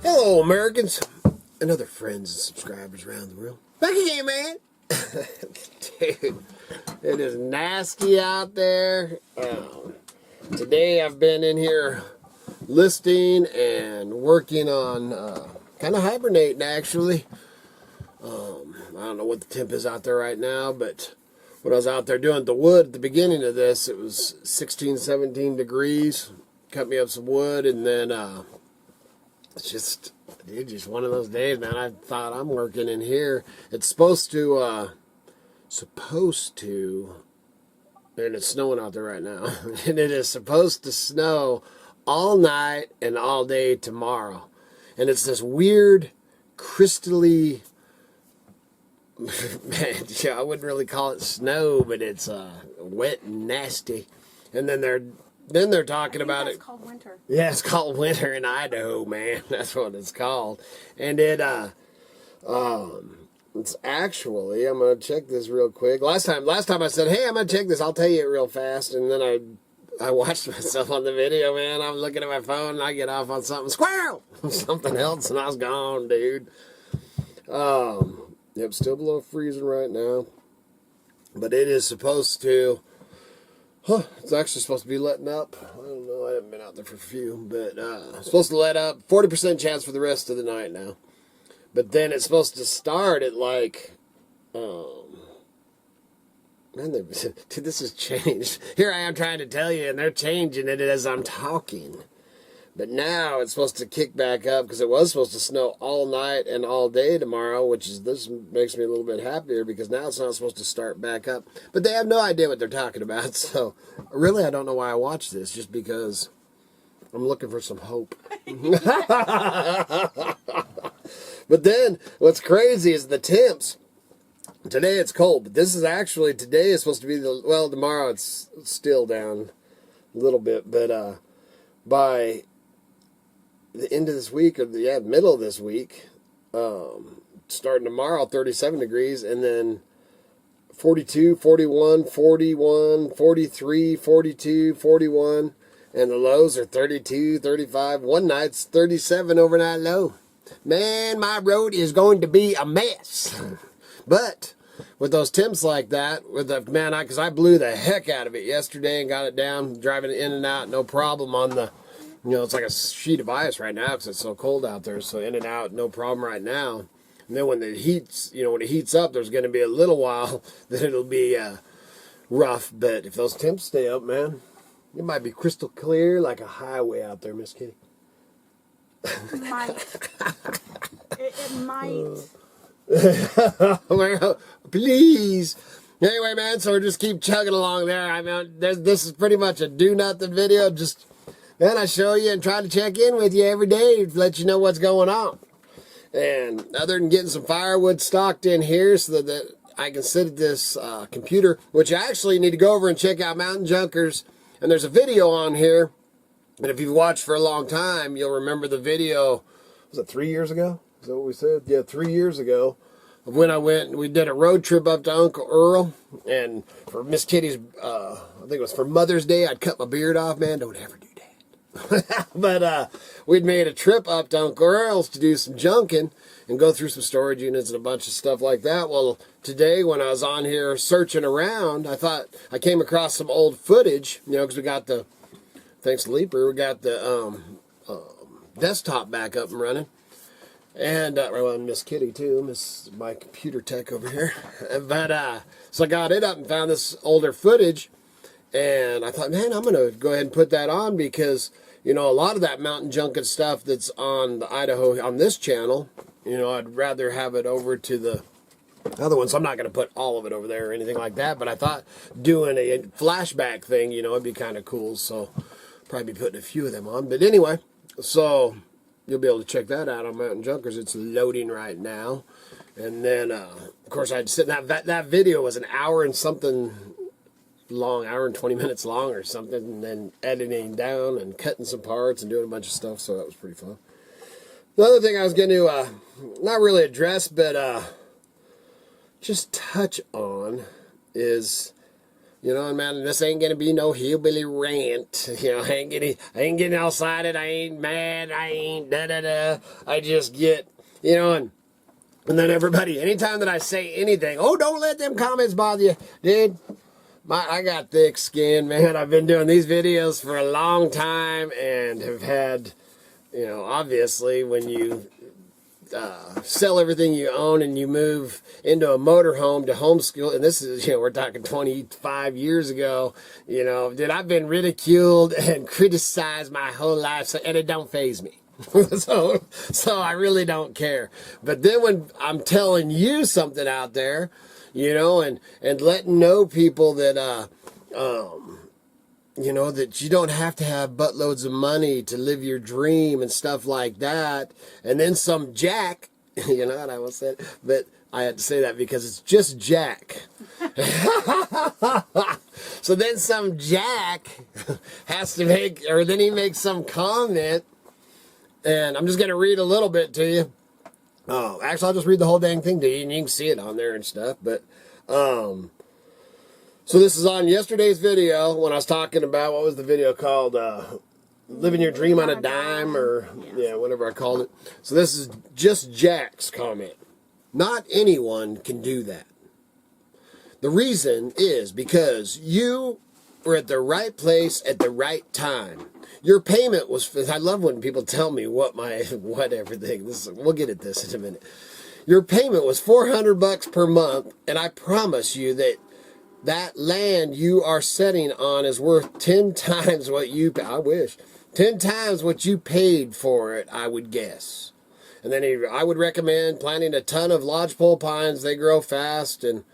Hello, Americans, and other friends and subscribers around the world. Back again, man. Dude, it is nasty out there. Today I've been in here listing and working on kind of hibernating, actually. I don't know what the temp is out there right now, but when I was out there doing the wood at the beginning of this, it was 16, 17 degrees. Cut me up some wood, and then it's just one of those days, man. I thought I'm working in here. It's supposed to, and it's snowing out there right now. And it is supposed to snow all night and all day tomorrow. And it's this weird, crystally, man, yeah, I wouldn't really call it snow, but it's wet and nasty. And then they're talking about it. It's called winter. Yeah, it's called winter in Idaho, man. That's what it's called. And it's actually, I'm gonna check this real quick. Last time I said, hey, I'm gonna check this. I'll tell you it real fast. And then I watched myself on the video, man. I'm looking at my phone and I get off on something, squirrel, something else, and I was gone, dude. Yep, still below freezing right now, but it is supposed to. It's actually supposed to be letting up. I don't know. I haven't been out there for a few, but it's supposed to let up. 40% chance for the rest of the night now. But then it's supposed to start at like, man, dude, this has changed. Here I am trying to tell you, and they're changing it as I'm talking. But now it's supposed to kick back up because it was supposed to snow all night and all day tomorrow, this makes me a little bit happier because now it's not supposed to start back up. But they have no idea what they're talking about. So really, I don't know why I watch this, just because I'm looking for some hope. But then what's crazy is the temps. Today it's cold, but today is supposed to be tomorrow it's still down a little bit, but by the end of this week, middle of this week, starting tomorrow, 37 degrees, and then 42, 41, 41, 43, 42, 41, and the lows are 32, 35. One night's 37 overnight low. Man, my road is going to be a mess. But with those temps like that, because I blew the heck out of it yesterday and got it down, driving it in and out, no problem on the. It's like a sheet of ice right now because it's so cold out there. So in and out, no problem right now. And then when it heats up, there's going to be a little while that it'll be rough. But if those temps stay up, man, it might be crystal clear like a highway out there, Miss Kitty. It might. It might. Well, please. Anyway, man, so we'll just keep chugging along there. I mean, this is pretty much a do-nothing video. Then I show you and try to check in with you every day to let you know what's going on. And other than getting some firewood stocked in here so that I can sit at this computer, which I actually need to go over and check out Mountain Junkers. And there's a video on here. And if you've watched for a long time, you'll remember the video. Was it 3 years ago? Is that what we said? Yeah, 3 years ago. Of when we did a road trip up to Uncle Earl. And for Miss Kitty's, I think it was for Mother's Day, I'd cut my beard off, man. Don't ever do that. But we'd made a trip up to Uncle Earl's to do some junking and go through some storage units and a bunch of stuff like that. Well, today when I was on here searching around, I thought I came across some old footage, because we got thanks to Leaper, we got the desktop back up and running. And, Miss Kitty too, my computer tech over here. But, so I got it up and found this older footage. And I thought, man, I'm going to go ahead and put that on because, a lot of that mountain junket stuff that's on the Idaho, on this channel, I'd rather have it over to the other one. So I'm not going to put all of it over there or anything like that. But I thought doing a flashback thing, it'd be kind of cool. So probably be putting a few of them on. But anyway, so you'll be able to check that out on Mountain Junkers. It's loading right now. And then, of course, I'd sit in that video was an hour and something long, hour and 20 minutes long or something, and then editing down and cutting some parts and doing a bunch of stuff, so that was pretty fun. The other thing I was going to, not really address, but just touch on is You know, and man, this ain't gonna be no hillbilly rant. You know, I ain't getting outside it. I ain't mad. I ain't da da da. I just get, you know, and then everybody, anytime that I say anything, oh, don't let them comments bother you, dude. I got thick skin, man. I've been doing these videos for a long time and have had, you know, obviously when you sell everything you own and you move into a motorhome to homeschool, and this is, you know, we're talking 25 years ago, you know, dude, I've been ridiculed and criticized my whole life, and it don't faze me. so I really don't care. But then when I'm telling you something out there, you know, and letting know people that, you know, that you don't have to have buttloads of money to live your dream and stuff like that. And then some jack, you know what I almost said, but I had to say that because it's just Jack. So then some jack has to make, or then he makes some comment, and I'm just going to read a little bit to you. Oh, actually, I'll just read the whole dang thing to you, and you can see it on there and stuff, but, so this is on yesterday's video when I was talking about, what was the video called? Living your dream on a dime, or yeah, whatever I called it. So this is just Jack's comment. Not anyone can do that. The reason is because you were at the right place at the right time. Your payment was, I love when people tell me what everything, we'll get at this in a minute. Your payment was $400 per month, and I promise you that land you are sitting on is worth 10 times what you, I wish, 10 times what you paid for it, I would guess. And then I would recommend planting a ton of lodgepole pines. They grow fast and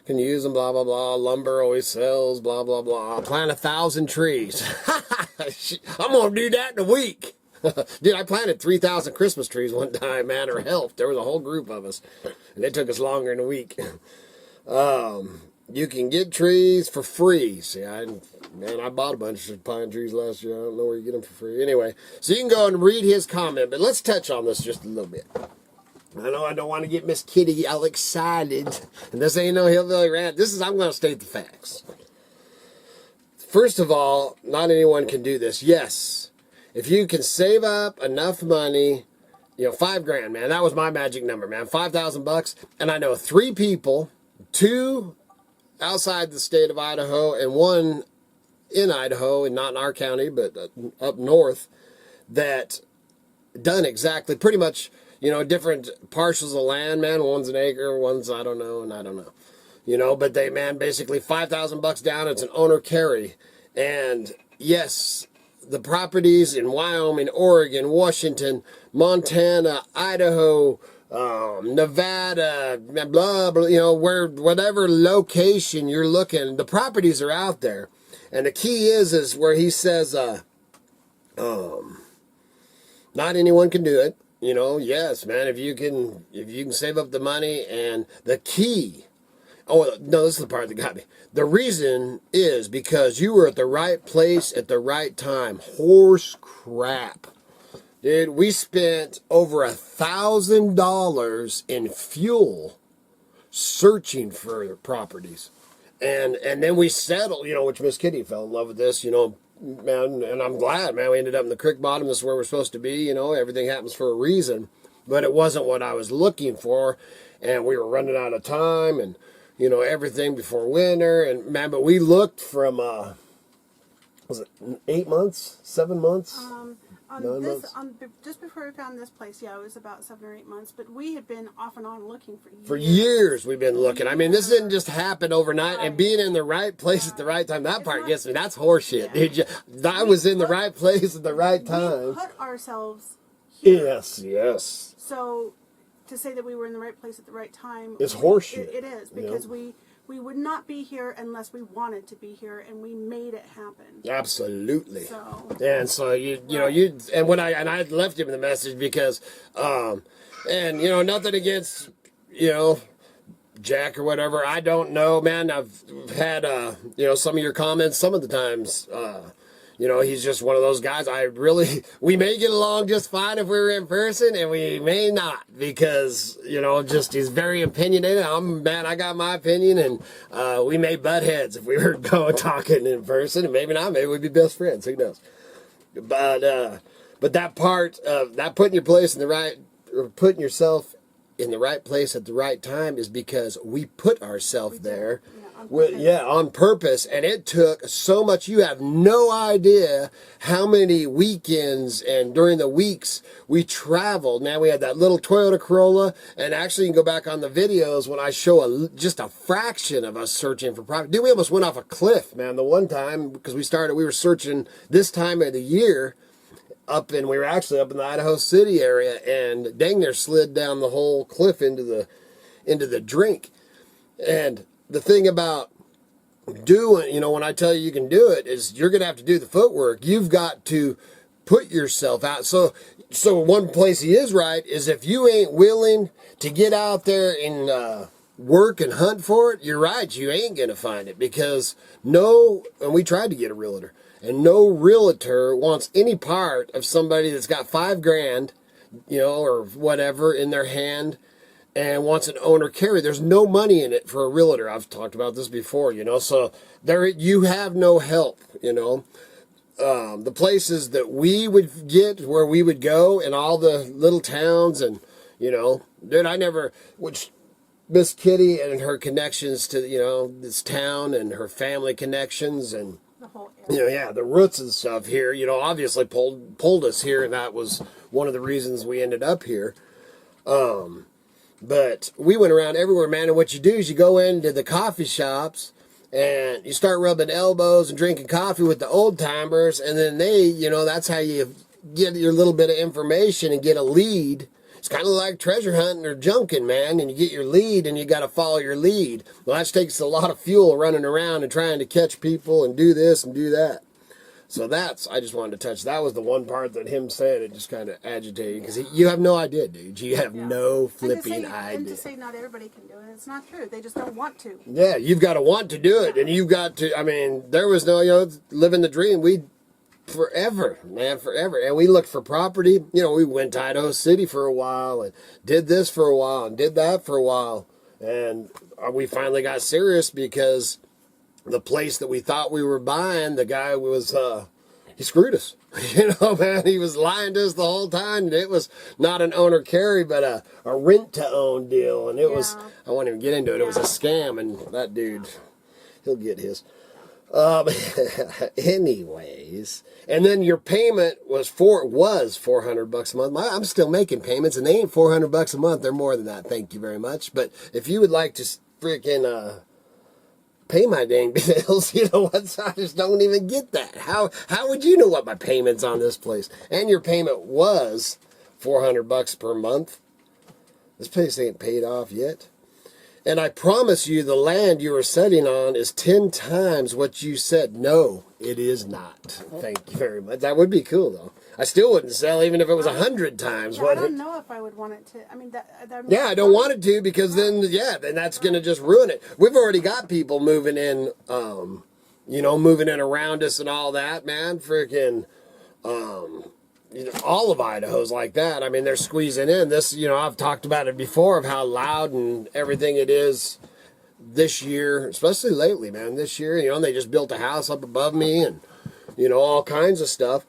can use them, blah, blah, blah. Lumber always sells, blah, blah, blah. Plant 1,000 trees. I'm going to do that in a week. Dude, I planted 3,000 Christmas trees one time, man, or helped. There was a whole group of us, and it took us longer than a week. You can get trees for free. See, I bought a bunch of pine trees last year. I don't know where you get them for free. Anyway, so you can go and read his comment, but let's touch on this just a little bit. I know I don't want to get Miss Kitty all excited, and this ain't no hillbilly rant. I'm going to state the facts. First of all, not anyone can do this. Yes, if you can save up enough money, you know, $5,000, man, that was my magic number, man, $5,000, and I know 3 people, 2 outside the state of Idaho and 1 in Idaho, and not in our county, but up north, that done exactly, pretty much, you know, different parcels of land, man. One's an acre, one's I don't know, and I don't know. You know, but they, man, basically $5,000 down. It's an owner carry. And yes, the properties in Wyoming, Oregon, Washington, Montana, Idaho, Nevada, blah, blah, you know, whatever location you're looking, the properties are out there. And the key is where he says, not anyone can do it. You know, yes, man, if you can save up the money, and the key, oh, no, this is the part that got me. The reason is because you were at the right place at the right time. Horse crap. Dude, we spent over $1,000 in fuel searching for properties. And then we settled, you know, which Miss Kitty fell in love with this, you know, man, and I'm glad, man, we ended up in the creek bottom. This is where we're supposed to be, you know, everything happens for a reason. But it wasn't what I was looking for, and we were running out of time, and, you know, everything before winter, and, man, but we looked from, was it 8 months, 7 months? Just before we found this place, yeah, it was about 7 or 8 months, but we had been off and on looking for years. For years we've been looking. I mean, this didn't just happen overnight, and being in the right place at the right time, that part gets me. That's horseshit, dude. I was in the right place at the right time. We put ourselves here. Yes. So, to say that we were in the right place at the right time, it's horseshit. It is, because we would not be here unless we wanted to be here, and we made it happen. Absolutely. And so and when I left him the message because, and you know, nothing against, you know, Jack or whatever. I don't know, man. I've had you know, some of your comments. Some of the times, you know, he's just one of those guys. We may get along just fine if we were in person, and we may not, because, you know, just he's very opinionated. I got my opinion, and we may butt heads if we were talking in person, and maybe not. Maybe we'd be best friends. Who knows? But that part of that putting yourself in the right place at the right time is because we put ourselves there. On purpose, and it took so much. You have no idea how many weekends and during the weeks we traveled. Now, we had that little Toyota Corolla, and actually you can go back on the videos when I show just a fraction of us searching for property. Dude, we almost went off a cliff, man, the one time, because we were searching this time of the year we were actually up in the Idaho City area, and dang near slid down the whole cliff into the drink. And the thing about doing, you know, when I tell you can do it, is you're going to have to do the footwork. You've got to put yourself out. So one place he is right is if you ain't willing to get out there and work and hunt for it, you're right, you ain't going to find it. Because and we tried to get a realtor, and no realtor wants any part of somebody that's got $5,000, you know, or whatever in their hand, and wants an owner carry. There's no money in it for a realtor. I've talked about this before, you know, so you have no help, you know. The places that we would get, where we would go, and all the little towns, and, you know, dude, which Miss Kitty and her connections to, you know, this town, and her family connections, and, the whole area. You know, yeah, the roots and stuff here, you know, obviously pulled us here, and that was one of the reasons we ended up here. But we went around everywhere, man, and what you do is you go into the coffee shops and you start rubbing elbows and drinking coffee with the old timers, and then you know, that's how you get your little bit of information and get a lead. It's kind of like treasure hunting or junking, man, and you get your lead and you got to follow your lead. Well, that takes a lot of fuel running around and trying to catch people and do this and do that. So I just wanted to touch. That was the one part that him said, it just kind of agitated, because you have no idea, dude. You have no flipping idea. And to say not everybody can do it, it's not true. They just don't want to. Yeah, you've got to want to do it, and you've got to, I mean, there was no, you know, living the dream. Forever, man, forever. And we looked for property. You know, we went to Idaho City for a while, and did this for a while, and did that for a while. And we finally got serious, because the place that we thought we were buying, the guy was, he screwed us. You know, man, he was lying to us the whole time. And it was not an owner carry, but a rent-to-own deal. And it was, I won't even get into it. It was a scam, and that dude, he'll get his. Anyways, and then your payment was $400 a month. I'm still making payments, and they ain't $400 a month. They're more than that. Thank you very much. But if you would like to freaking pay my dang bills, you know what? I just don't even get that. How would you know what my payments on this place? And your payment was $400 per month. This place ain't paid off yet. And I promise you, the land you are sitting on is 10 times what you said. No, it is not. Thank you very much. That would be cool, though. I still wouldn't sell, even if it was 100 times. Yeah, I don't know if I would want it to. I mean, yeah, I don't want it to, because then that's going to just ruin it. We've already got people moving in, you know, moving in around us and all that, man. Freaking, you know, all of Idaho's like that. I mean, they're squeezing in. This, you know, I've talked about it before, of how loud and everything it is this year, especially lately, man. This year, you know, they just built a house up above me, and, you know, all kinds of stuff.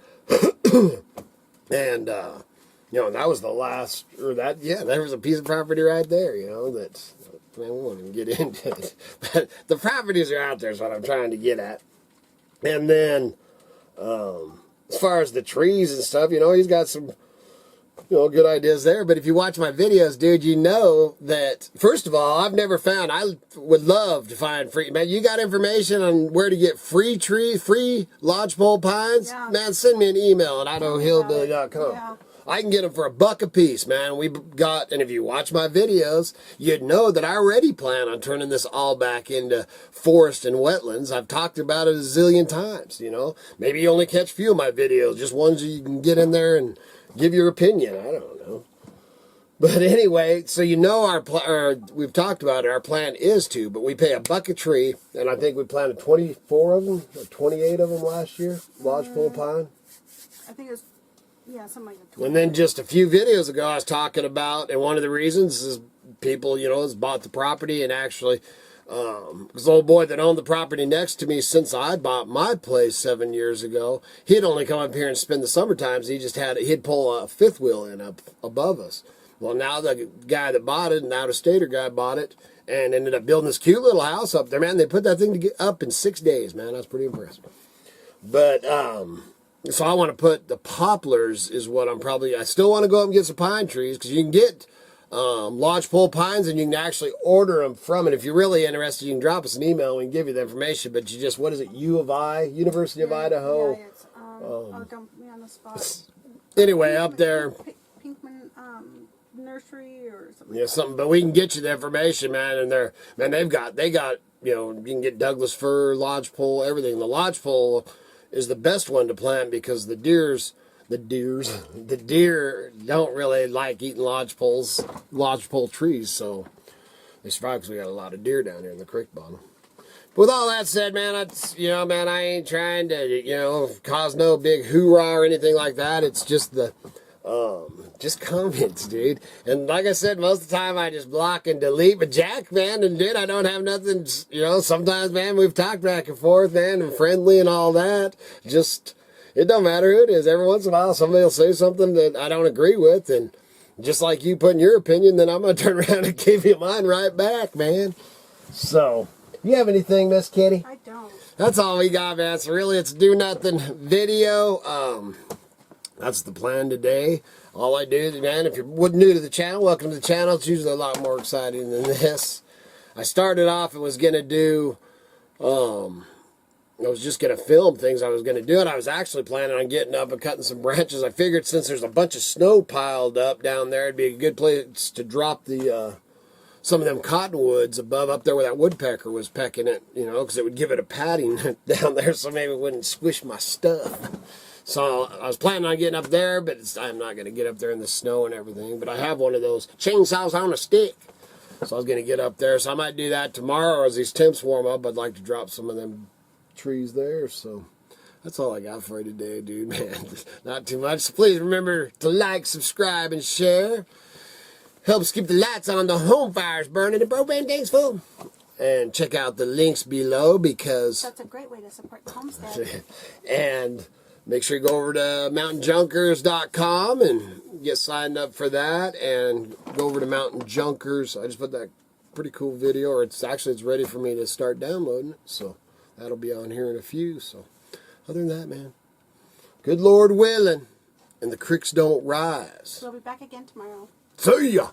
And, you know, that was the last, there was a piece of property right there, you know, that's, man, we won't even get into it. But the properties are out there is what I'm trying to get at. And then, as far as the trees and stuff, you know, he's got some, you know, good ideas there. But if you watch my videos, dude, you know that, first of all, I would love to find free, man, you got information on where to get free lodgepole pines? Yeah. Man, send me an email at idahohillbilly.com. Yeah. I can get them for $1 a piece, man. And if you watch my videos, you'd know that I already plan on turning this all back into forest and wetlands. I've talked about it a zillion times, you know. Maybe you only catch a few of my videos, just ones you can get in there and give your opinion. I don't know. But anyway, so you know we've talked about it, our plan is to, but we pay a buck a tree, and I think we planted 24 of them, or 28 of them last year, lodgepole pine. I think it was, yeah, something like that. And then just a few videos ago, I was talking about, and one of the reasons is people, you know, has bought the property and actually, because the old boy that owned the property next to me since I bought my place 7 years ago, he'd only come up here and spend the summer times. He'd pull a fifth wheel in up above us. Well, now the guy that bought it, an out-of-stater guy bought it, and ended up building this cute little house up there, man. They put that thing to get up in 6 days, man. I was pretty impressed. But, so I want to put the poplars is what I still want to go up and get some pine trees, because you can get lodgepole pines, and you can actually order them from it. If you're really interested, you can drop us an email and we can give you the information. But you just, what is it, University of Idaho? Yeah, it's, don't put me on the spot. Anyway, up there. Pinkman Nursery or something. Yeah, something. But we can get you the information, man. And they got, you know, you can get Douglas fir, lodgepole, everything. The lodgepole is the best one to plant because the deer don't really like eating lodgepole trees, so they survive because we got a lot of deer down here in the creek bottom. But with all that said, man, I ain't trying to, cause no big hoorah or anything like that. It's just just comments, dude. And like I said, most of the time I just block and delete. But Jack, man, and dude, I don't have nothing, sometimes, man, we've talked back and forth, man, and friendly and all that. It don't matter who it is. Every once in a while, somebody will say something that I don't agree with, and just like you putting your opinion, then I'm going to turn around and give you mine right back, man. So, you have anything, Miss Kitty? I don't. That's all we got, man. So really, it's a do nothing video. That's the plan today. All I do, man, if you're new to the channel, welcome to the channel. It's usually a lot more exciting than this. I started off and was going to do, I was just going to film things I was going to do, and I was actually planning on getting up and cutting some branches. I figured since there's a bunch of snow piled up down there, it'd be a good place to drop some of them cottonwoods up there where that woodpecker was pecking it, because it would give it a padding down there so maybe it wouldn't squish my stuff. So I was planning on getting up there, but I'm not going to get up there in the snow and everything. But I have one of those chainsaws on a stick. So I was going to get up there. So I might do that tomorrow, or as these temps warm up, I'd like to drop some of them trees there. So that's all I got for you today, dude, man. Not too much. So please remember to like, subscribe, and share. Helps keep the lights on, the home fires burning, the propane tanks full. And check out the links below because... That's a great way to support the homestead. And... make sure you go over to mountainjunkers.com and get signed up for that, and go over to Mountain Junkers. I just put that pretty cool video, or it's ready for me to start downloading it, so that'll be on here in a few. So other than that, man, good Lord willing, and the creeks don't rise. We'll be back again tomorrow. See ya!